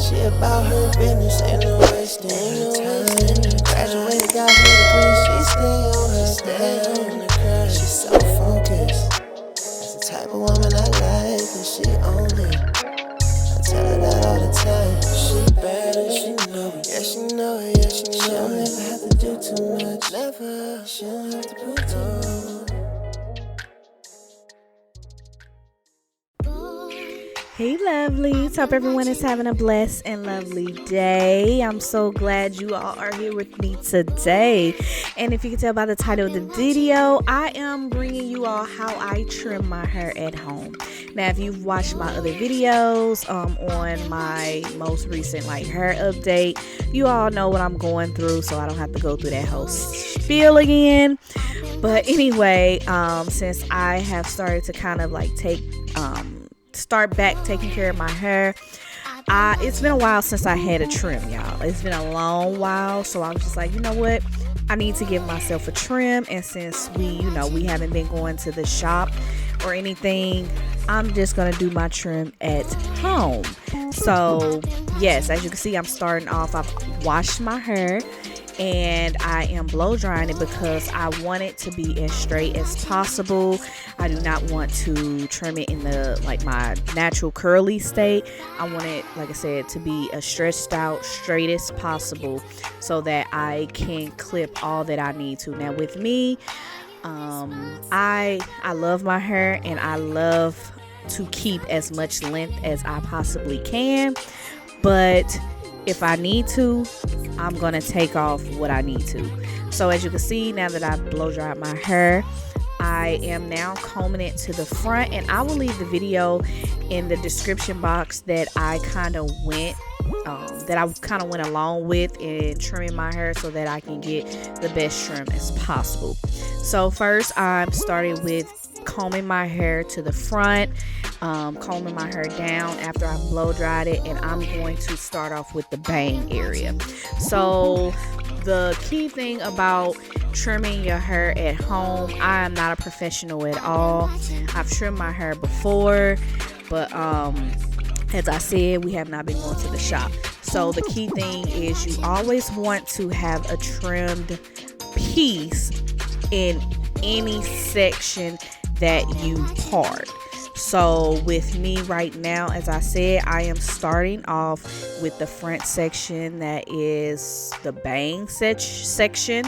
She about her business, ain't no wasting her time. Graduated, got her degree, she stay on her grind. She's so focused. That's the type of woman I like, and she own it. I tell her that all the time. She bad and she know it. Yeah, she know it, yeah, she know it. She don't never have to do too much. Never, she don't have to prove too much. Hey lovelies, hope everyone is having a blessed and lovely day. I'm so glad you all are here with me today. And if you can tell by the title of the video, I am bringing you all how I trim my hair at home. Now, if you've watched my other videos on my most recent hair update, you all know what I'm going through, so I don't have to go through that whole spiel again. But anyway, since I have started to kind of start back taking care of my hair, it's been a while since I had a trim, y'all. It's been a long while, so I was just like, you know what, I need to give myself a trim. And since we haven't been going to the shop or anything, I'm just gonna do my trim at home. So yes, as you can see, I'm starting off. I've washed my hair and I am blow drying it because I want it to be as straight as possible. I do not want to trim it in the my natural curly state. I want it, like I said, to be as stretched out, straight as possible, so that I can clip all that I need to. Now with me, I love my hair and I love to keep as much length as I possibly can, but if I need to, I'm gonna take off what I need to. So as you can see, now that I've blow dried my hair, I am now combing it to the front, and I will leave the video in the description box that I kind of went along with in trimming my hair so that I can get the best trim as possible. So first, I'm starting with combing my hair to the front, combing my hair down after I blow dried it, and I'm going to start off with the bang area. So the key thing about trimming your hair at home, I am not a professional at all. I've trimmed my hair before, but as I said, we have not been going to the shop. So the key thing is you always want to have a trimmed piece in any section that you part. So with me right now, as I said, I am starting off with the front section, that is the bang section,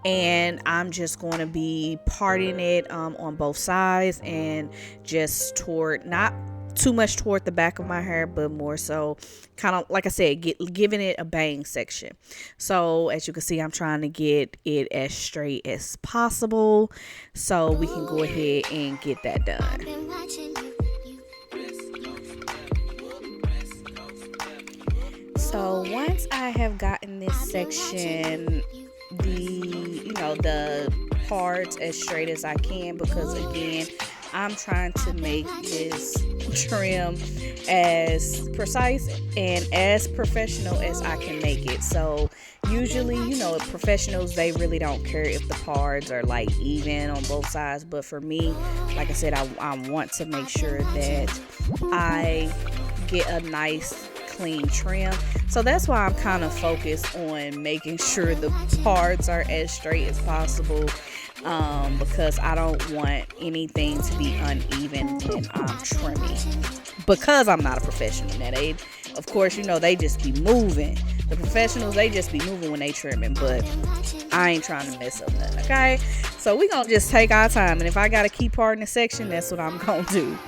and I'm just going to be parting it on both sides, and just toward, not too much toward the back of my hair, but more so kind of, like I said, giving it a bang section. So as you can see, I'm trying to get it as straight as possible so we can go ahead and get that done. So once I have gotten this section, the parts as straight as I can, because again, I'm trying to make this trim as precise and as professional as I can make it. So usually, professionals, they really don't care if the parts are even on both sides. But for me, like I said, I want to make sure that I get a nice clean trim. So that's why I'm kind of focused on making sure the parts are as straight as possible, because I don't want anything to be uneven when I'm trimming, because I'm not a professional. Now they, of course, they just be moving. The professionals, they just be moving when they trimming, but I ain't trying to mess up nothing, okay? So we gonna just take our time, and if I gotta keep parting the section, that's what I'm gonna do.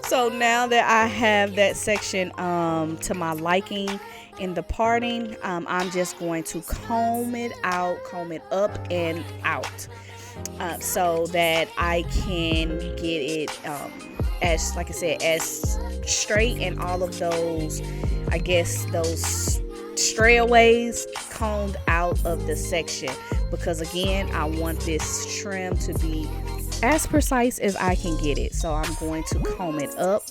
So now that I have that section to my liking in the parting, I'm just going to comb it up and out, so that I can get it as, like I said, as straight, and all of those, I guess, those strayaways combed out of the section, because again, I want this trim to be as precise as I can get it. So I'm going to comb it up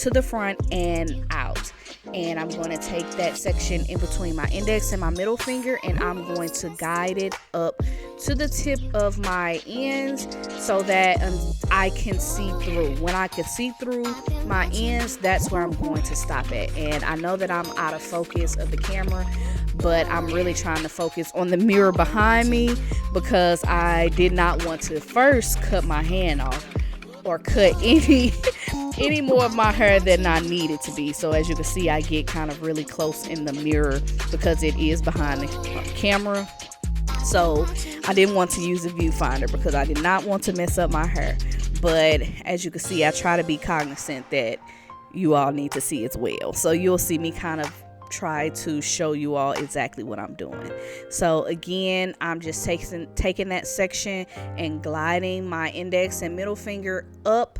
to the front and out. And I'm going to take that section in between my index and my middle finger, and I'm going to guide it up to the tip of my ends so that I can see through. When I can see through my ends, that's where I'm going to stop at. And I know that I'm out of focus of the camera, but I'm really trying to focus on the mirror behind me because I did not want to first cut my hand off or cut any more of my hair than I needed to be. So as you can see, I get kind of really close in the mirror because it is behind the camera. So I didn't want to use a viewfinder because I did not want to mess up my hair. But as you can see, I try to be cognizant that you all need to see as well. So you'll see me kind of try to show you all exactly what I'm doing. So again, I'm just taking that section and gliding my index and middle finger up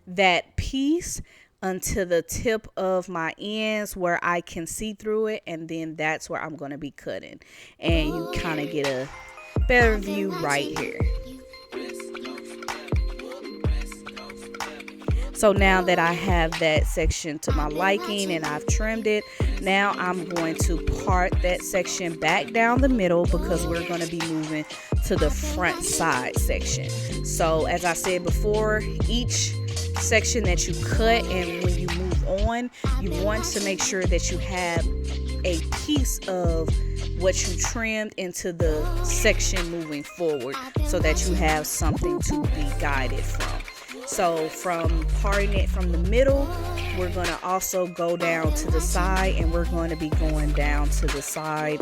that piece until the tip of my ends where I can see through it, and then that's where I'm going to be cutting, and you kind of get a better view right here. So now that I have that section to my liking and I've trimmed it, now I'm going to part that section back down the middle because we're going to be moving to the front side section. So as I said before, each section that you cut and when you move on, you want to make sure that you have a piece of what you trimmed into the section moving forward so that you have something to be guided from. So from parting it from the middle, we're going to also go down to the side, and we're going to be going down to the side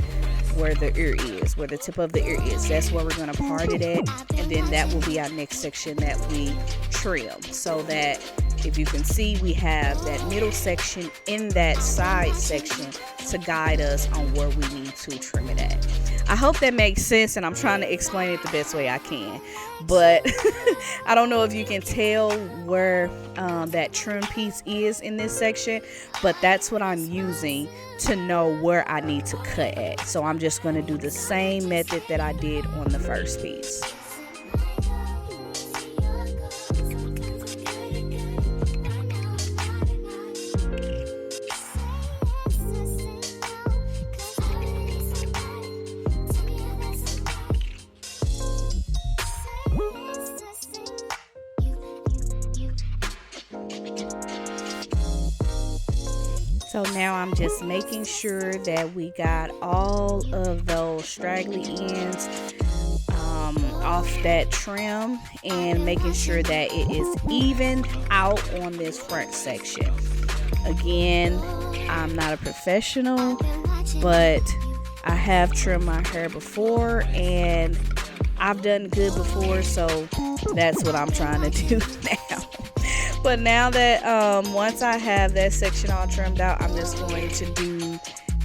where the ear is, where the tip of the ear is. That's where we're going to part it at, and then that will be our next section that we trim. So that if you can see, we have that middle section in that side section to guide us on where we need to trim it at. I hope that makes sense, and I'm trying to explain it the best way I can. But I don't know if you can tell where that trim piece is in this section, but that's what I'm using to know where I need to cut at. So I'm just going to do the same method that I did on the first piece. So now I'm just making sure that we got all of those straggly ends off that trim and making sure that it is even out on this front section. Again, I'm not a professional, but I have trimmed my hair before and I've done good before, so that's what I'm trying to do now. But now that once I have that section all trimmed out, I'm just going to do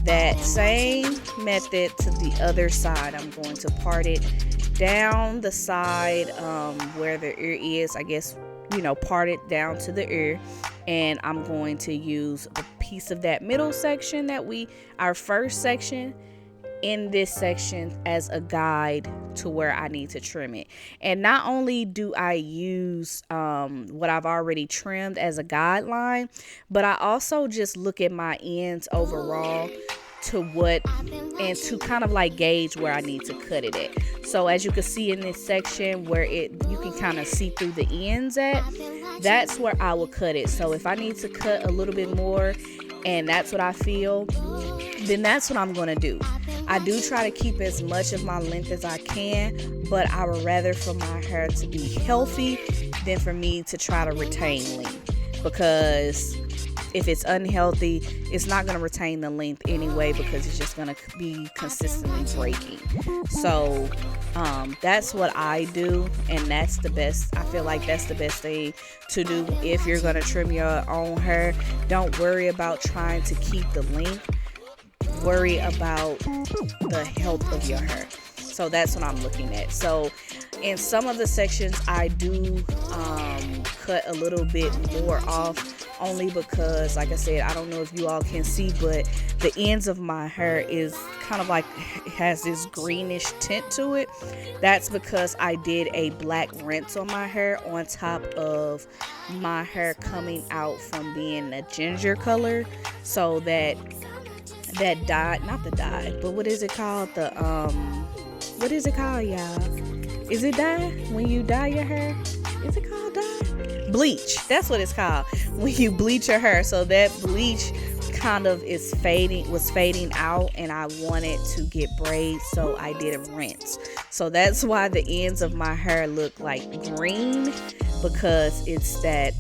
that same method to the other side. I'm going to part it down the side where the ear is, I guess, part it down to the ear, and I'm going to use a piece of that middle section our first section in this section as a guide to where I need to trim it. And not only do I use what I've already trimmed as a guideline, but I also just look at my ends overall to kind of like gauge where I need to cut it at. So as you can see in this section where you can kind of see through the ends at, that's where I will cut it. So if I need to cut a little bit more and that's what I feel, then that's what I'm going to do. I do try to keep as much of my length as I can, but I would rather for my hair to be healthy than for me to try to retain length, because if it's unhealthy, it's not going to retain the length anyway because it's just going to be consistently breaking. So that's what I do, and that's the best. I feel like that's the best thing to do if you're going to trim your own hair. Don't worry about trying to keep the length. Worry about the health of your hair. So that's what I'm looking at. So in some of the sections I do cut a little bit more off only because, like I said, I don't know if you all can see, but the ends of my hair is kind of like, has this greenish tint to it. That's because I did a black rinse on my hair on top of my hair coming out from being a ginger color. So that dye, not the dye, but what is it called? What is it called, y'all? Is it dye? When you dye your hair? Is it called dye? Bleach. That's what it's called. When you bleach your hair. So that bleach kind of was fading out, and I wanted to get braids, so I did a rinse. So that's why the ends of my hair look like green, because it's that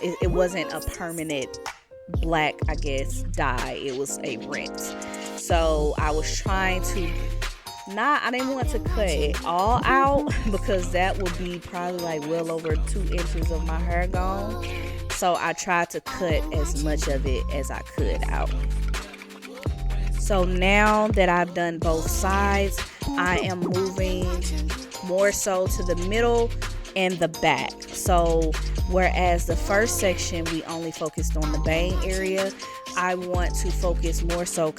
it wasn't a permanent black, I guess, dye. It was a rinse. So I was trying to I didn't want to cut it all out, because that would be probably like well over 2 inches of my hair gone. So I tried to cut as much of it as I could out. So now that I've done both sides, I am moving more so to the middle and the back. So whereas the first section we only focused on the bang area, I want to focus more so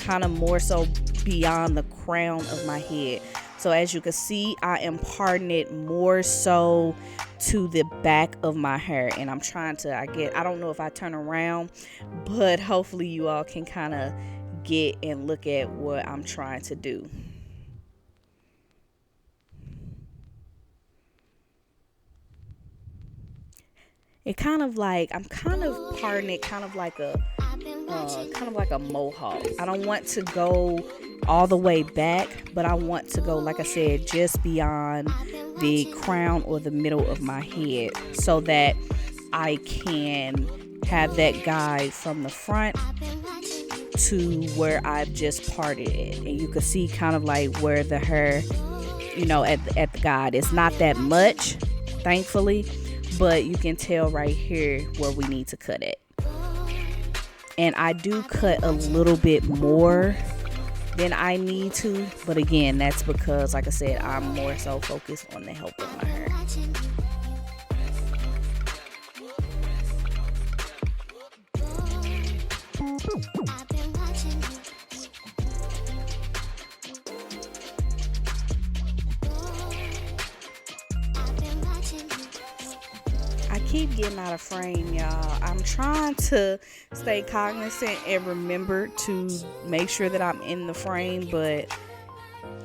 beyond the crown of my head. So as you can see, I am parting it more so to the back of my hair, and I'm trying to, I don't know if I turn around, but hopefully you all can kind of get and look at what I'm trying to do. It kind of like, I'm kind of parting it kind of like a mohawk. I don't want to go all the way back, but I want to go, like I said, just beyond the crown or the middle of my head, so that I can have that guide from the front to where I've just parted it. And you can see kind of like where the hair, at the guide, it's not that much, thankfully, but you can tell right here where we need to cut it. And I do cut a little bit more than I need to, but again, that's because, like I said, I'm more so focused on the health of my hair. I keep getting out of frame, y'all. I'm trying to stay cognizant and remember to make sure that I'm in the frame, but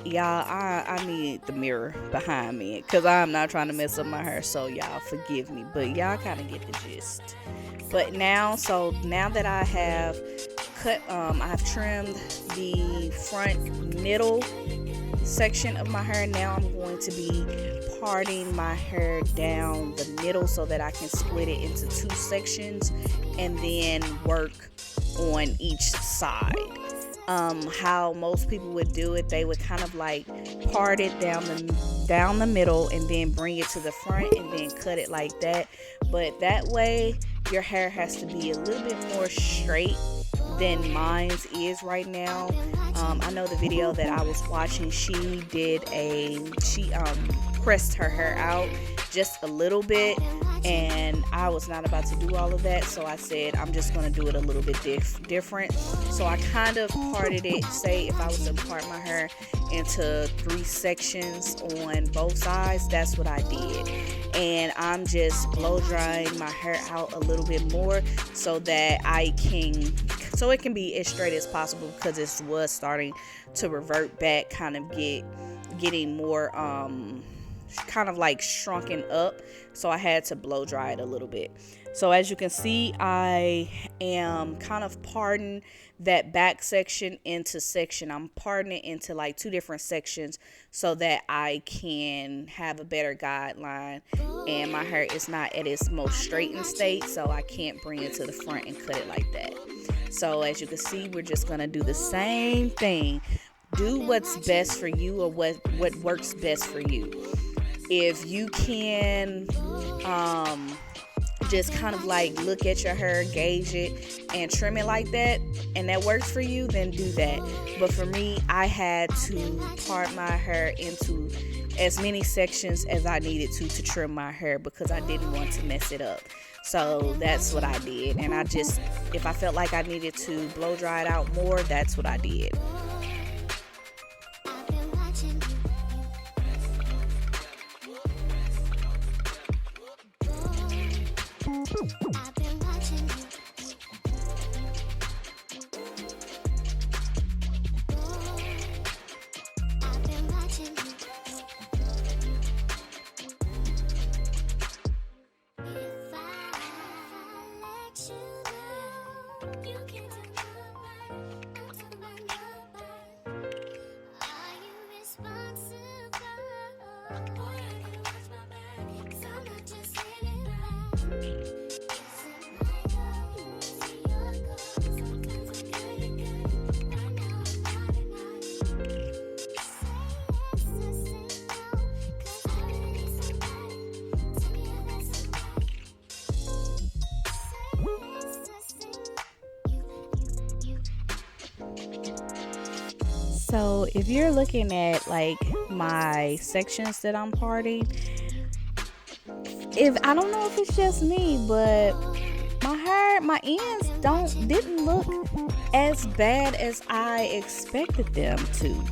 y'all, I need the mirror behind me, because I'm not trying to mess up my hair, so y'all forgive me, but y'all kind of get the gist. But now that I have cut, I've trimmed the front middle section of my hair, now I'm going to be parting my hair down the middle so that I can split it into 2 sections and then work on each side. How most people would do it, they would kind of like part it down the middle and then bring it to the front and then cut it like that. But that way your hair has to be a little bit more straight than mine's is right now. I know the video that I was watching, she pressed her hair out just a little bit, and I was not about to do all of that, so I said I'm just going to do it a little bit different. So I kind of parted it, say if I was to part my hair into 3 sections on both sides, that's what I did. And I'm just blow drying my hair out a little bit more so that it can be as straight as possible, because it was starting to revert back, kind of getting more kind of like shrunken up, so I had to blow dry it a little bit. So as you can see, I am kind of parting that back section into section. I'm parting it into like 2 different sections so that I can have a better guideline, and my hair is not at its most straightened state, so I can't bring it to the front and cut it like that. So as you can see, we're just gonna do the same thing. Do what's best for you, or what works best for you. If you can just kind of like look at your hair, gauge it, and trim it like that, and that works for you, then do that. But for me, I had to part my hair into as many sections as I needed to trim my hair because I didn't want to mess it up. So that's what I did. And I just, if I felt like I needed to blow dry it out more, that's what I did. So if you're looking at like my sections that I'm parting, if I don't know if it's just me, but my ends didn't look as bad as I expected them to.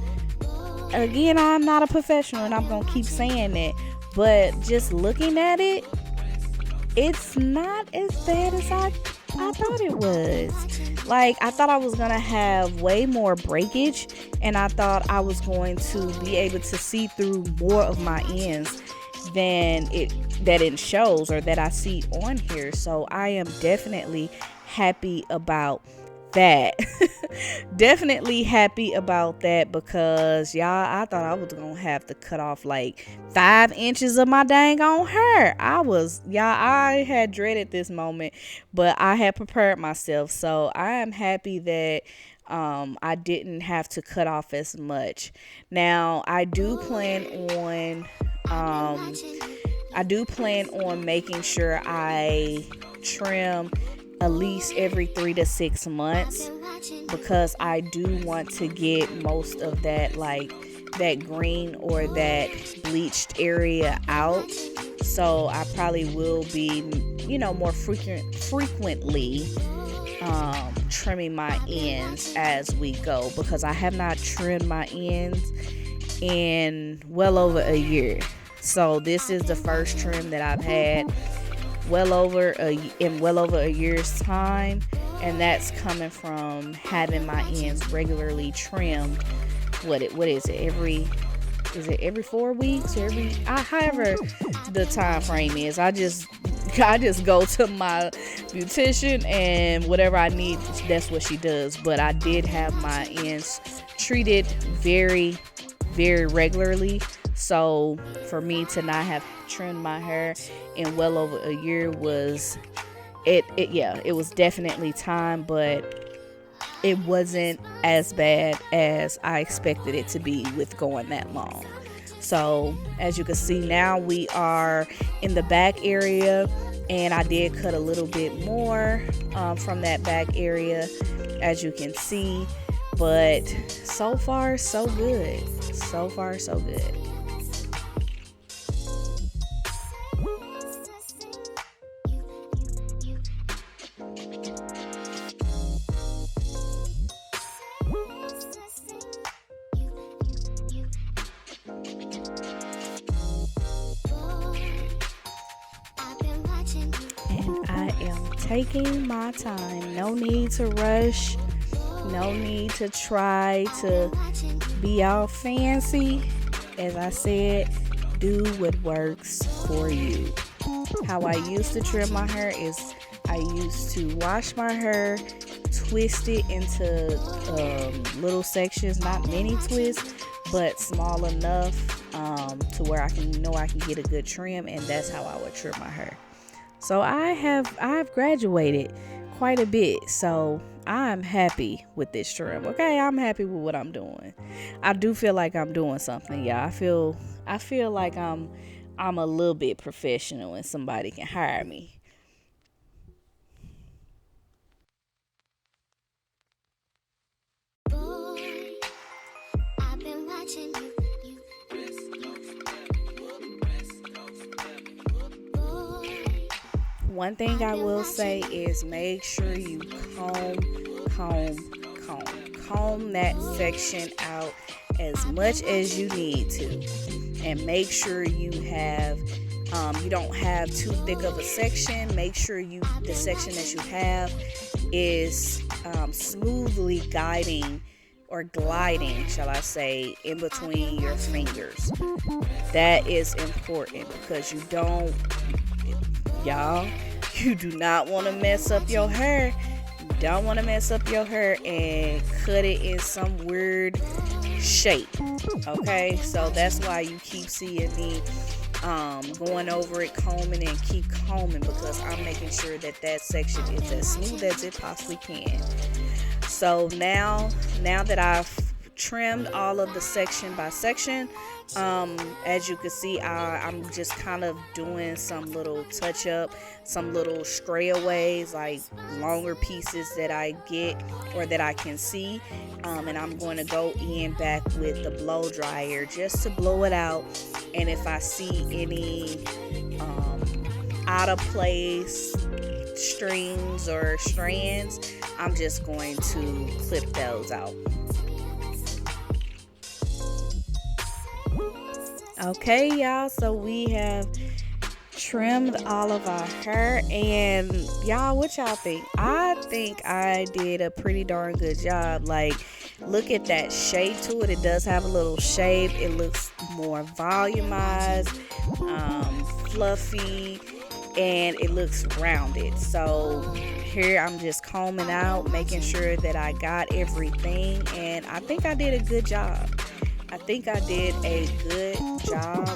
Again, I'm not a professional and I'm gonna keep saying that, but just looking at it, it's not as bad as I thought it was. Like, I thought I was gonna have way more breakage, and I thought I was going to be able to see through more of my ends than it shows or that I see on here. So I am definitely happy about that. Definitely happy about that, because y'all, I thought I was gonna have to cut off like 5 inches of my dang on hair. I had dreaded this moment, but I had prepared myself. So I am happy that I didn't have to cut off as much. Now I do plan on making sure I trim at least every 3 to 6 months, because I do want to get most of that, like that green or that bleached area out. So I probably will be, more frequently trimming my ends as we go, because I have not trimmed my ends in well over a year. So this is the first trim that I've had in well over a year's time, and that's coming from having my ends regularly trimmed. What is it? Every 4 weeks, or however the time frame is. I just go to my beautician, and whatever I need, that's what she does. But I did have my ends treated very, very regularly. So for me to not have trimmed my hair in well over a year was it was definitely time, but it wasn't as bad as I expected it to be with going that long. So as you can see, now we are in the back area, and I did cut a little bit more from that back area, as you can see. But so far so good. So far so good. And I am taking my time. No need to rush. No need to try to be all fancy. As I said, do what works for you. How I used to trim my hair is I used to wash my hair, twist it into little sections, not many twists, but small enough to where I can get a good trim, and that's how I would trim my hair. So I've graduated quite a bit, so I'm happy with this trim. Okay, I'm happy with what I'm doing. I do feel like I'm doing something, y'all. I feel like I'm a little bit professional and somebody can hire me. one thing I will say is make sure you comb that section out as much as you need to, and make sure you have you don't have too thick of a section. Make sure the section that you have is smoothly guiding or gliding, shall I say, in between your fingers. That is important because you do not want to mess up your hair. You don't want to mess up your hair and cut it in some weird shape. Okay, so that's why you keep seeing me going over it, combing, and keep combing, because I'm making sure that section is as smooth as it possibly can. So now that I've trimmed all of the section by section, as you can see, I'm just kind of doing some little touch up, some little strayaways, like longer pieces that I get or that I can see, and I'm going to go in back with the blow dryer just to blow it out. And if I see any out of place strings or strands, I'm just going to clip those out. Okay, y'all, so we have trimmed all of our hair, and y'all, what y'all think? I think I did a pretty darn good job. Like, look at that shape to it. It does have a little shape. It looks more volumized, fluffy, and it looks rounded. So here I'm just combing out, making sure that I got everything, and I think I did a good job. I think I did a good job,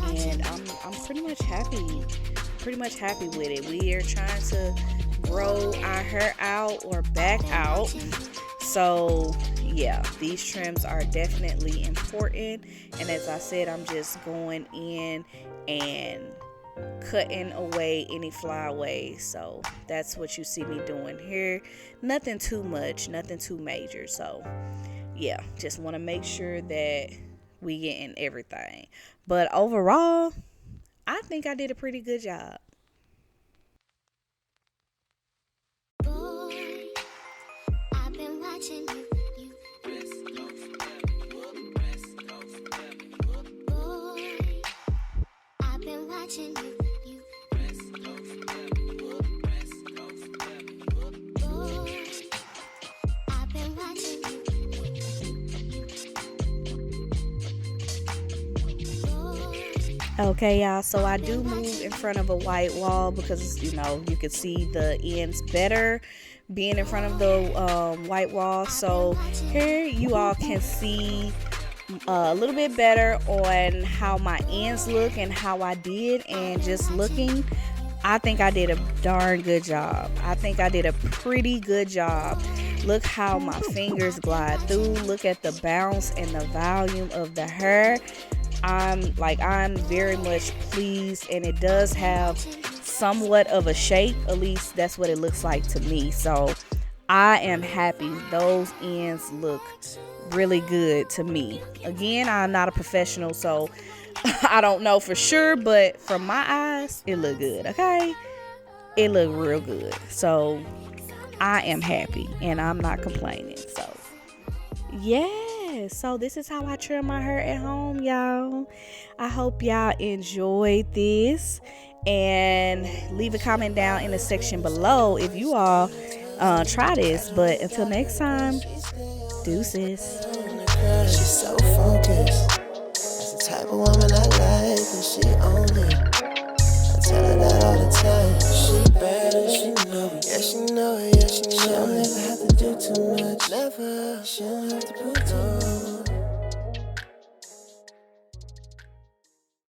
and I'm pretty much happy with it. We are trying to grow our hair out or back out. So yeah, these trims are definitely important. And as I said, I'm just going in and cutting away any flyaways. So that's what you see me doing here. Nothing too much, nothing too major. So yeah, just want to make sure that we getting everything. But overall, I think I did a pretty good job. Boy, I've been watching you. Boy, I've been watching you. Okay, y'all, so I do move in front of a white wall because, you can see the ends better being in front of the white wall. So here you all can see a little bit better on how my ends look and how I did. And just looking, I think I did a darn good job. I think I did a pretty good job. Look how my fingers glide through. Look at the bounce and the volume of the hair. I'm very much pleased, and it does have somewhat of a shape. At least that's what it looks like to me. So I am happy. Those ends look really good to me. Again, I'm not a professional, so I don't know for sure, but from my eyes, it looked good. Okay, it looked real good. So I am happy, and I'm not complaining. So yeah. So this is how I trim my hair at home, y'all. I hope y'all enjoyed this, and leave a comment down in the section below if you all try this. But until next time, deuces. She's so focused. That's the type of woman I